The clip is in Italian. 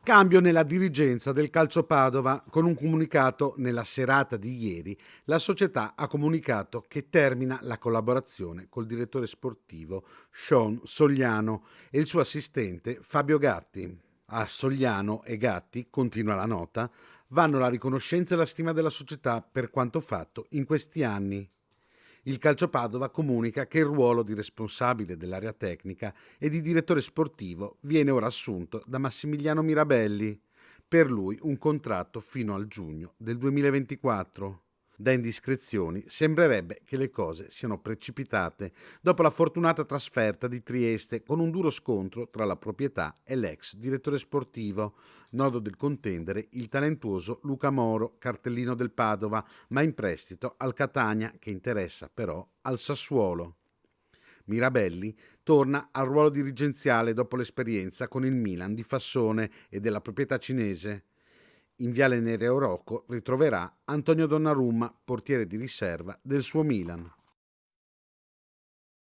Cambio nella dirigenza del Calcio Padova. Con un comunicato nella serata di ieri, la società ha comunicato che termina la collaborazione col direttore sportivo Sean Sogliano e il suo assistente Fabio Gatti. A Sogliano e Gatti, continua la nota, vanno la riconoscenza e la stima della società per quanto fatto in questi anni. Il Calcio Padova comunica che il ruolo di responsabile dell'area tecnica e di direttore sportivo viene ora assunto da Massimiliano Mirabelli. Per lui un contratto fino al giugno del 2024. Da indiscrezioni sembrerebbe che le cose siano precipitate dopo la fortunata trasferta di Trieste con un duro scontro tra la proprietà e l'ex direttore sportivo, nodo del contendere il talentuoso Luca Moro, cartellino del Padova, ma in prestito al Catania, che interessa però al Sassuolo. Mirabelli torna al ruolo dirigenziale dopo l'esperienza con il Milan di Fassone e della proprietà cinese. In Viale Nereo Rocco ritroverà Antonio Donnarumma, portiere di riserva del suo Milan.